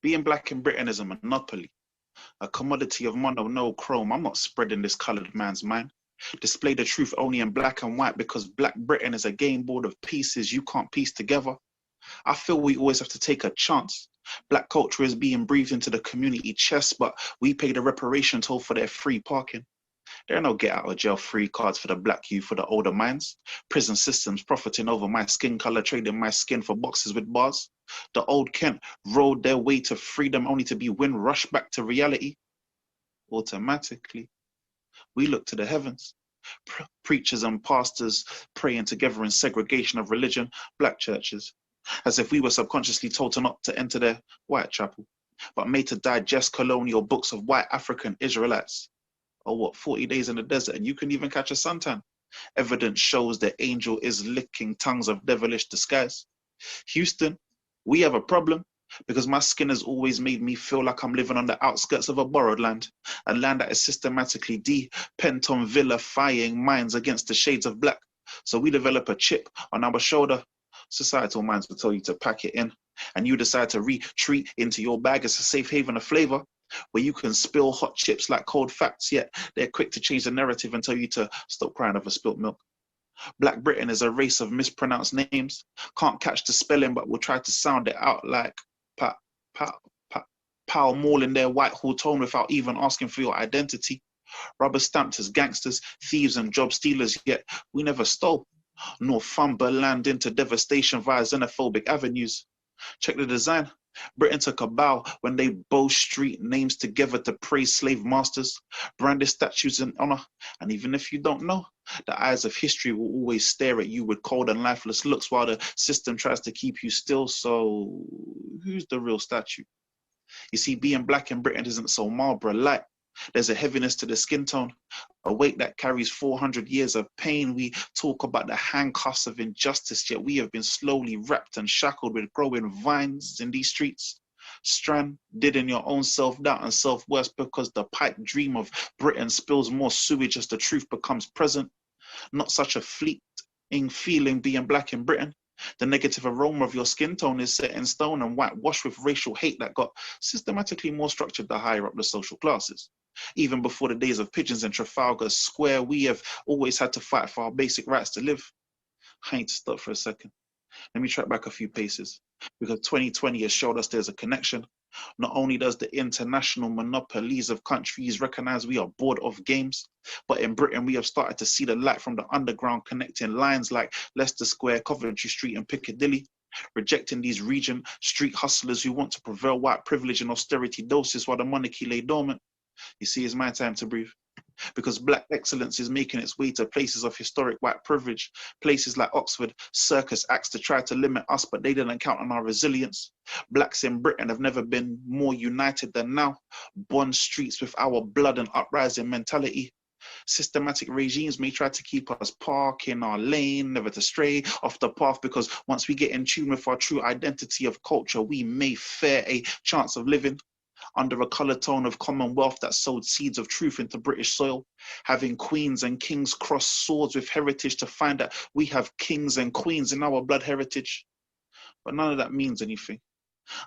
Being black in Britain is a monopoly, a commodity of monochrome. I'm not spreading this coloured man's mind. Display the truth only in black and white because Black Britain is a game board of pieces you can't piece together. I feel we always have to take a chance. Black culture is being breathed into the community chest, but we pay the reparation toll for their free parking. There are no get out of jail free cards for the black youth for the older minds. Prison systems profiting over my skin color, trading my skin for boxes with bars. The old Kent rode their way to freedom only to be wind rushed back to reality. Automatically, we look to the heavens. Preachers and pastors praying together in segregation of religion, black churches, as if we were subconsciously told to not to enter their white chapel, but made to digest colonial books of white African Israelites. Or what, 40 days in the desert and you can even catch a suntan? Evidence shows the angel is licking tongues of devilish disguise. Houston, we have a problem because my skin has always made me feel like I'm living on the outskirts of a borrowed land, a land that is systematically de-penton vilifying minds against the shades of black. So we develop a chip on our shoulder. Societal minds will tell you to pack it in, and you decide to retreat into your bag as a safe haven of flavor, where you can spill hot chips like cold facts, yet they're quick to change the narrative and tell you to stop crying over spilt milk. Black Britain is a race of mispronounced names. Can't catch the spelling, but will try to sound it out like Pall Mall in their Whitehall tone without even asking for your identity. Rubber stamped as gangsters, thieves and job stealers, yet we never stole. Northumberland into devastation via xenophobic avenues. Check the design. Britain took a bow when they bow street names together to praise slave masters, branded statues in honor. And even if you don't know, the eyes of history will always stare at you with cold and lifeless looks while the system tries to keep you still. So who's the real statue? You see, being black in Britain isn't so Marlborough light. There's a heaviness to the skin tone, a weight that carries 400 years of pain. We talk about the handcuffs of injustice, yet we have been slowly wrapped and shackled with growing vines in these streets. Stranded in your own self-doubt and self-worth because the pipe dream of Britain spills more sewage as the truth becomes present. Not such a fleeting feeling being black in Britain. The negative aroma of your skin tone is set in stone and whitewashed with racial hate that got systematically more structured the higher up the social classes. Even before the days of pigeons in Trafalgar Square, we have always had to fight for our basic rights to live. I need to stop for a second. Let me track back a few paces, because 2020 has showed us there's a connection. Not only does the international monopolies of countries recognize we are bored of games, but in Britain we have started to see the light from the underground connecting lines like Leicester Square, Coventry Street and Piccadilly, rejecting these region street hustlers who want to prevail white privilege and austerity doses while the monarchy lay dormant. You see, it's my time to breathe. Because black excellence is making its way to places of historic white privilege, places like Oxford. Circus acts to try to limit us, but they didn't count on our resilience. Blacks in Britain have never been more united than now. Bond streets with our blood and uprising mentality. Systematic regimes may try to keep us parked in our lane, never to stray off the path, because once we get in tune with our true identity of culture, we may fare a chance of living under a colour tone of commonwealth that sowed seeds of truth into British soil, having queens and kings cross swords with heritage to find that we have kings and queens in our blood heritage. But none of that means anything,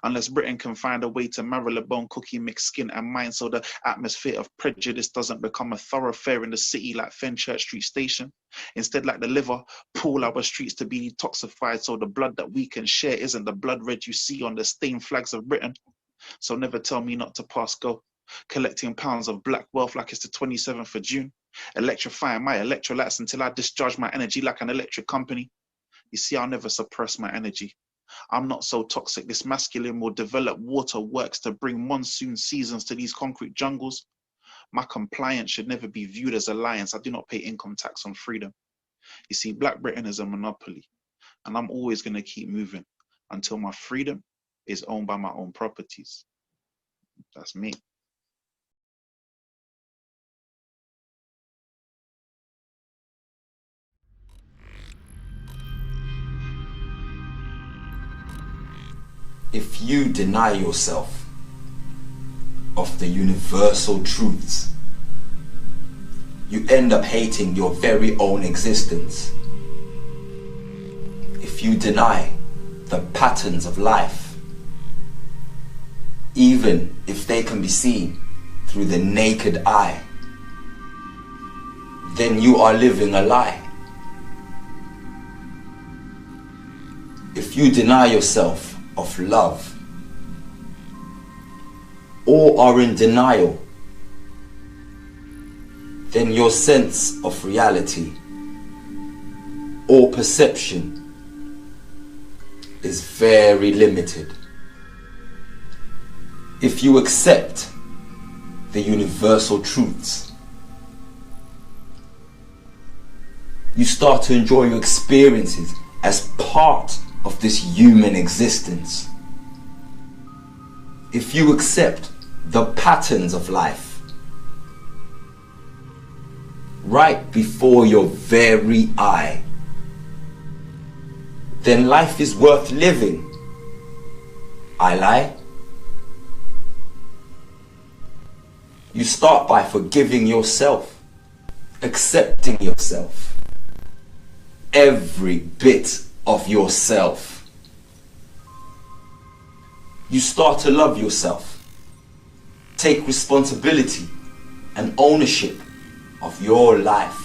unless Britain can find a way to Marylebone cookie mix skin and mind so the atmosphere of prejudice doesn't become a thoroughfare in the city like Fenchurch Street Station. Instead, like the liver, pool our streets to be detoxified so the blood that we can share isn't the blood red you see on the stained flags of Britain. So never tell me not to pass go, collecting pounds of black wealth like it's the 27th of June, electrifying my electrolytes until I discharge my energy like an electric company. You see, I'll never suppress my energy. I'm not so toxic. This masculine will develop waterworks to bring monsoon seasons to these concrete jungles. My compliance should never be viewed as alliance. I do not pay income tax on freedom. You see, Black Britain is a monopoly, and I'm always going to keep moving until my freedom is owned by my own properties. That's me. If you deny yourself of the universal truths, you end up hating your very own existence. If you deny the patterns of life, even if they can be seen through the naked eye, then you are living a lie. If you deny yourself of love, or are in denial, then your sense of reality or perception is very limited. If you accept the universal truths, you start to enjoy your experiences as part of this human existence. If you accept the patterns of life right before your very eye, then life is worth living. I lie? You start by forgiving yourself, accepting yourself, every bit of yourself. You start to love yourself, take responsibility and ownership of your life.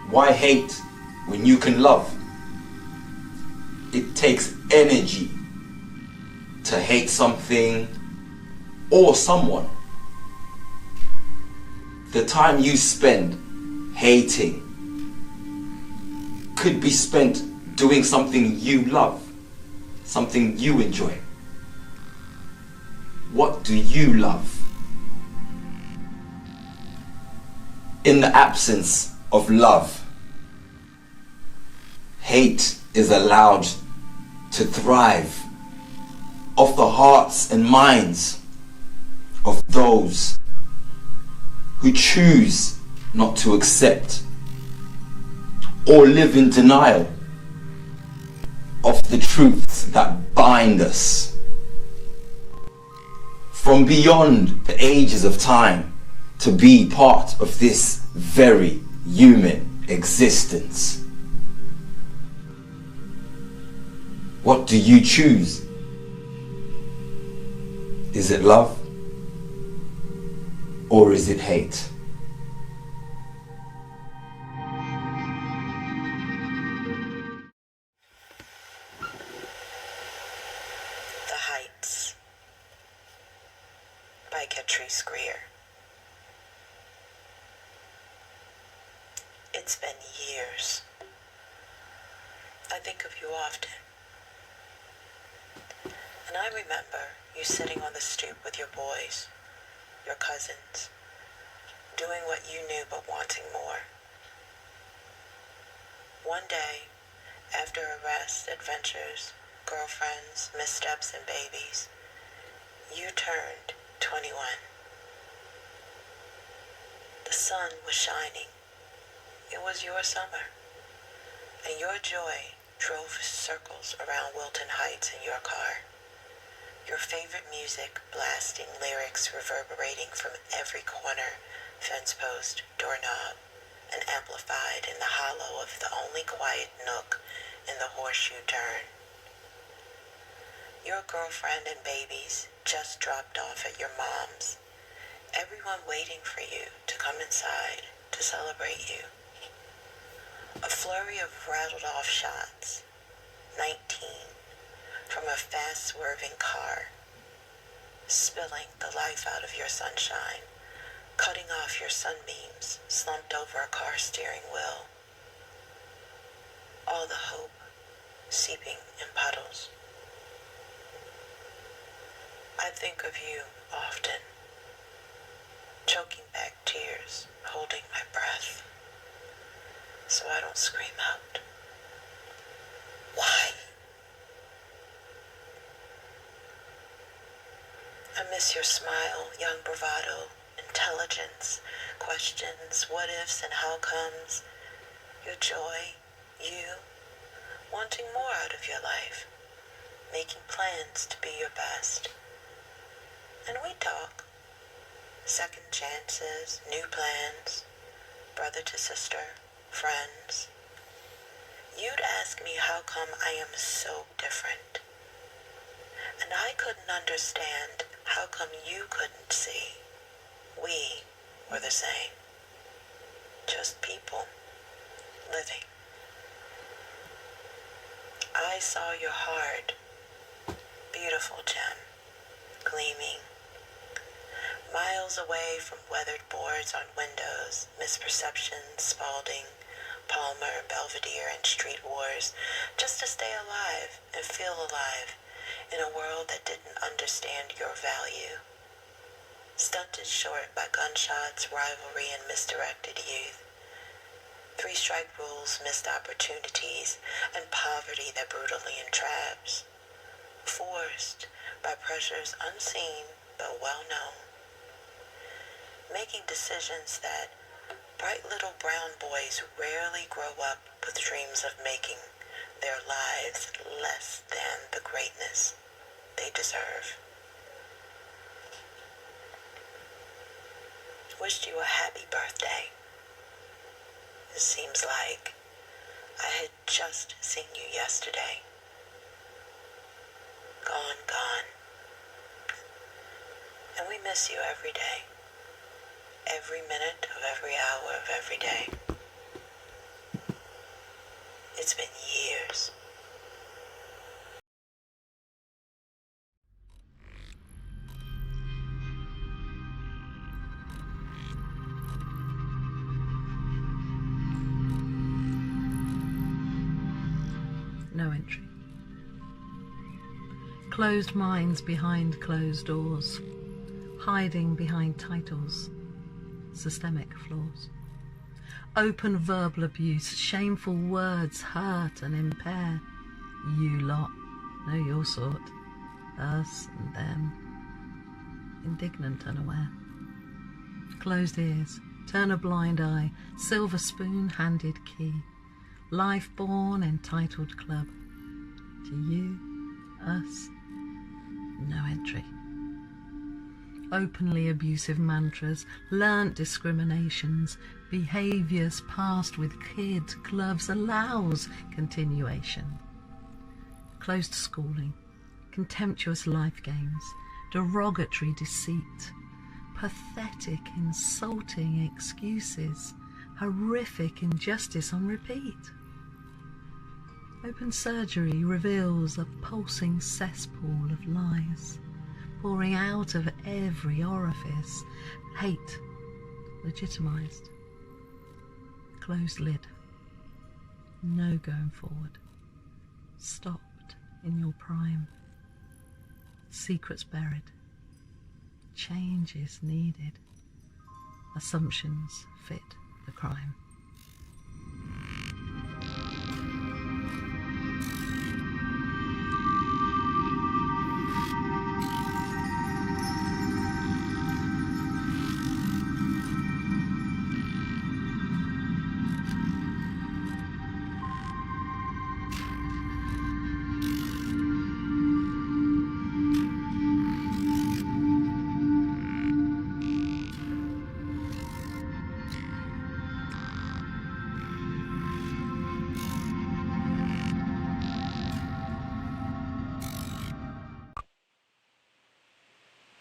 Why hate when you can love? It takes energy to hate something or someone. The time you spend hating could be spent doing something you love, something you enjoy. What do you love? In the absence of love, hate is allowed to thrive off the hearts and minds of those who choose not to accept or live in denial of the truths that bind us. From beyond the ages of time to be part of this very human existence. What do you choose? Is it love? Or is it hate? The Heights by Catrice Greer. It's been years. I think of you often. And I remember you sitting on the stoop with your boys, your cousins, doing what you knew but wanting more. One day, after arrests, adventures, girlfriends, missteps, and babies, you turned 21. The sun was shining. It was your summer, and your joy drove circles around Wilton Heights in your car. Your favorite music blasting, lyrics reverberating from every corner, fence post, doorknob, and amplified in the hollow of the only quiet nook in the horseshoe turn. Your girlfriend and babies just dropped off at your mom's, everyone waiting for you to come inside to celebrate you. A flurry of rattled off shots, 19, from a fast-swerving car, spilling the life out of your sunshine, cutting off your sunbeams, slumped over a car steering wheel. All the hope seeping in puddles. I think of you often, choking back tears, holding my breath, so I don't scream out. Why? I miss your smile, young bravado, intelligence, questions, what ifs and how comes, your joy, you, wanting more out of your life, making plans to be your best. And we talk, second chances, new plans, brother to sister, friends. You'd ask me how come I am so different. And I couldn't understand how come you couldn't see. We were the same. Just people living. I saw your heart, beautiful gem, gleaming. Miles away from weathered boards on windows, misperceptions, Spalding, Palmer, Belvedere, and street wars, just to stay alive and feel alive in a world that didn't understand your value. Stunted short by gunshots, rivalry, and misdirected youth. 3-strike rules, missed opportunities, and poverty that brutally entraps. Forced by pressures unseen but well known. Making decisions that bright little brown boys rarely grow up with dreams of making their lives less than the greatness they deserve. Wished you a happy birthday. It seems like I had just seen you yesterday. Gone. And we miss you every day. Every minute of every hour of every day. It's been years. No entry. Closed minds behind closed doors, hiding behind titles, systemic flaws. Open verbal abuse, shameful words hurt and impair. You lot know your sort, us and them. Indignant, unaware. Closed ears, turn a blind eye, silver spoon-handed key. Life-born, entitled club. To you, us, no entry. Openly abusive mantras, learnt discriminations, behaviours passed with kid gloves allows continuation. Closed schooling, contemptuous life games, derogatory deceit, pathetic, insulting excuses, horrific injustice on repeat. Open surgery reveals a pulsing cesspool of lies, pouring out of every orifice, hate legitimised. Closed lid, no going forward, stopped in your prime. Secrets buried, change is needed, assumptions fit the crime.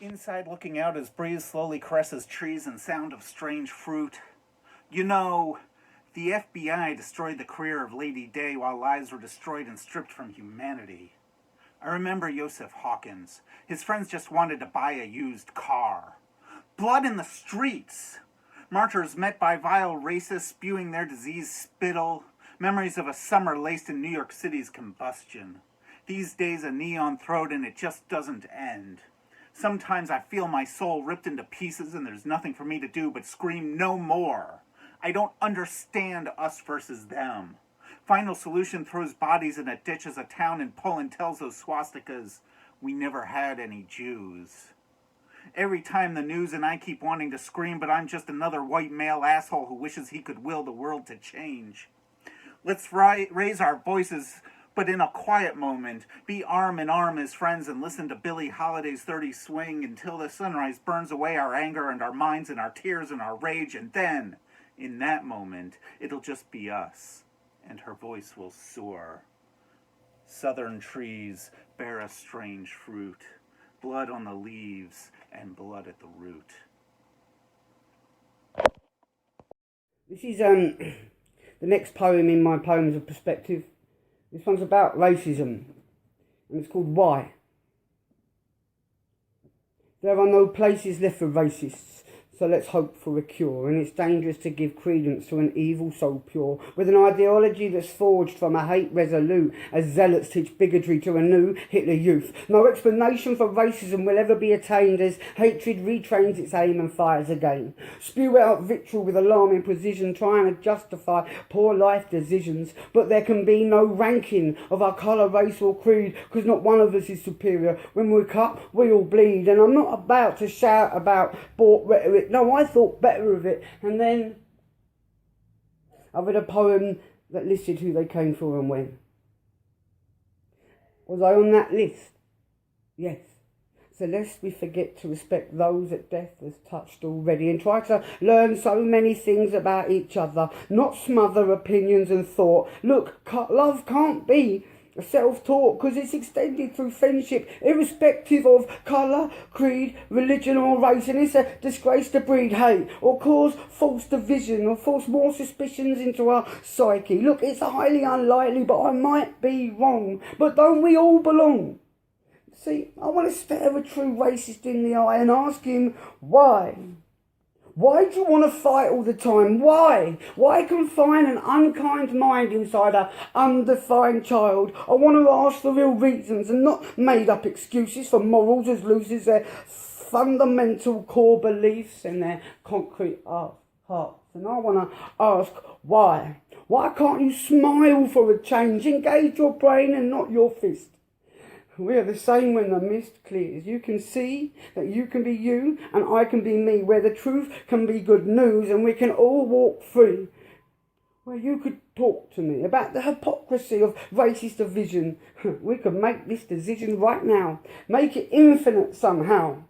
Inside looking out as breeze slowly caresses trees and sound of strange fruit. You know, the FBI destroyed the career of Lady Day while lives were destroyed and stripped from humanity. I remember Joseph Hawkins. His friends just wanted to buy a used car. Blood in the streets! Martyrs met by vile racists spewing their disease spittle. Memories of a summer laced in New York City's combustion. These days a neon throat and it just doesn't end. Sometimes I feel my soul ripped into pieces and there's nothing for me to do but scream no more. I don't understand us versus them. Final Solution throws bodies in a ditch as a town in Poland tells those swastikas, we never had any Jews. Every time the news and I keep wanting to scream, but I'm just another white male asshole who wishes he could will the world to change. Let's raise our voices, but in a quiet moment, be arm in arm as friends and listen to Billie Holiday's 30 swing until the sunrise burns away our anger and our minds and our tears and our rage, and then, in that moment, it'll just be us, and her voice will soar. southern trees bear a strange fruit, blood on the leaves and blood at the root. This is the next poem in my Poems of Perspective. This one's about racism, and it's called Why. There are no places left for racists, so let's hope for a cure, and it's dangerous to give credence to an evil so pure, with an ideology that's forged from a hate resolute, as zealots teach bigotry to a new Hitler youth. No explanation for racism will ever be attained as hatred retrains its aim and fires again. Spew out vitriol with alarming precision, trying to justify poor life decisions, but there can be no ranking of our colour, race or creed, because not one of us is superior. When we're cut, we all bleed, and I'm not about to shout about bought rhetoric. No, I thought better of it. And then I read a poem that listed who they came for and when. Was I on that list? Yes. So lest we forget to respect those that death has touched already, and try to learn so many things about each other, not smother opinions and thought. Look, love can't be self-taught because it's extended through friendship, irrespective of colour, creed, religion or race, and it's a disgrace to breed hate or cause false division or force more suspicions into our psyche. Look, it's highly unlikely, but I might be wrong. But don't we all belong? See, I want to stare a true racist in the eye and ask him why. Why do you want to fight all the time? Why? Why confine an unkind mind inside an undefined child? I want to ask the real reasons and not made-up excuses for morals as loose as their fundamental core beliefs and their concrete hearts. And I want to ask why? Why can't you smile for a change? Engage your brain and not your fist. We are the same when the mist clears. You can see that you can be you and I can be me, where the truth can be good news and we can all walk free. Where you could talk to me about the hypocrisy of racist division. We could make this decision right now. Make it infinite somehow.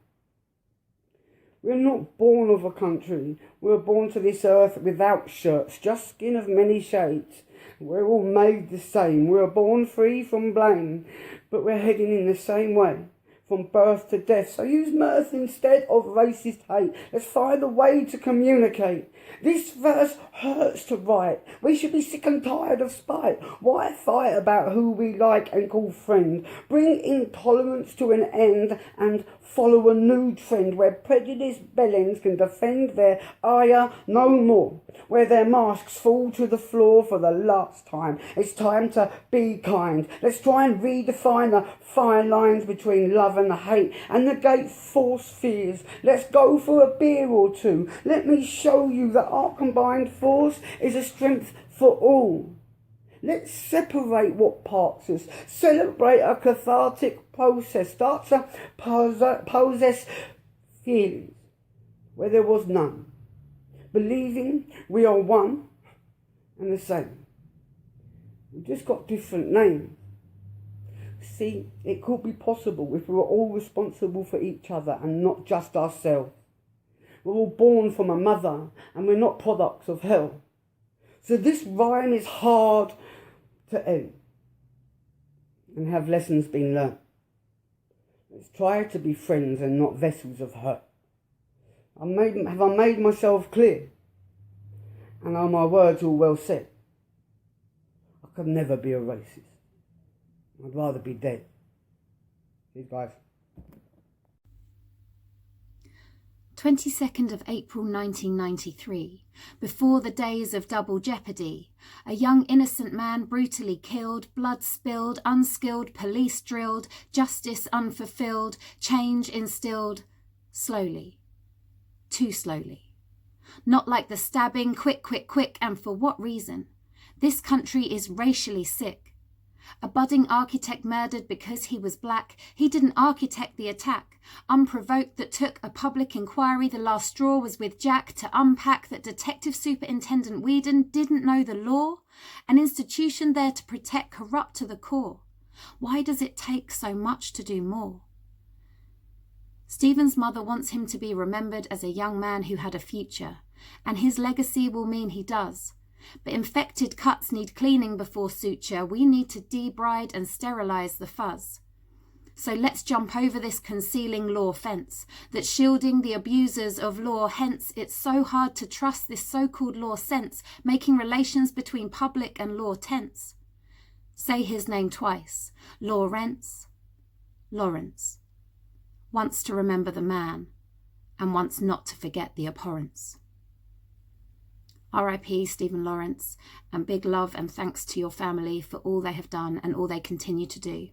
We're not born of a country. We're born to this earth without shirts, just skin of many shades. We're all made the same. We're born free from blame, but we're heading in the same way, from birth to death. So use mirth instead of racist hate. Let's find a way to communicate. This verse hurts to write. We should be sick and tired of spite. Why fight about who we like and call friend? Bring intolerance to an end and follow a new trend where prejudiced bellends can defend their ire no more, where their masks fall to the floor for the last time. It's time to be kind. Let's try and redefine the fine lines between love and hate and negate false fears. Let's go for a beer or two. Let me show you that our combined force is a strength for all. Let's separate what parts us, celebrate a cathartic process, start to possess feelings where there was none, believing we are one and the same. We've just got different names. See, it could be possible if we were all responsible for each other and not just ourselves. We're all born from a mother and we're not products of hell. So this rhyme is hard to end. And have lessons been learnt? Let's try to be friends and not vessels of hurt. Have I made myself clear? And are my words all well said? I could never be a racist. I'd rather be dead. Cheers, guys. 22nd of April 1993, before the days of double jeopardy, a young innocent man brutally killed, blood spilled, unskilled, police drilled, justice unfulfilled, change instilled, slowly, too slowly. Not like the stabbing, quick, quick, quick, and for what reason? This country is racially sick. A budding architect murdered because he was black. He didn't architect the attack. Unprovoked that took a public inquiry. The last straw was with Jack to unpack that Detective Superintendent Whedon didn't know the law. An institution there to protect corrupt to the core. Why does it take so much to do more? Stephen's mother wants him to be remembered as a young man who had a future, and his legacy will mean he does. But infected cuts need cleaning before suture. We need to debride and sterilize the fuzz. So let's jump over this concealing law fence that's shielding the abusers of law. Hence, it's so hard to trust this so-called law sense, making relations between public and law tense. Say his name twice. Lawrence. Lawrence. Once to remember the man, and once not to forget the abhorrence. R.I.P. Stephen Lawrence, and big love and thanks to your family for all they have done and all they continue to do.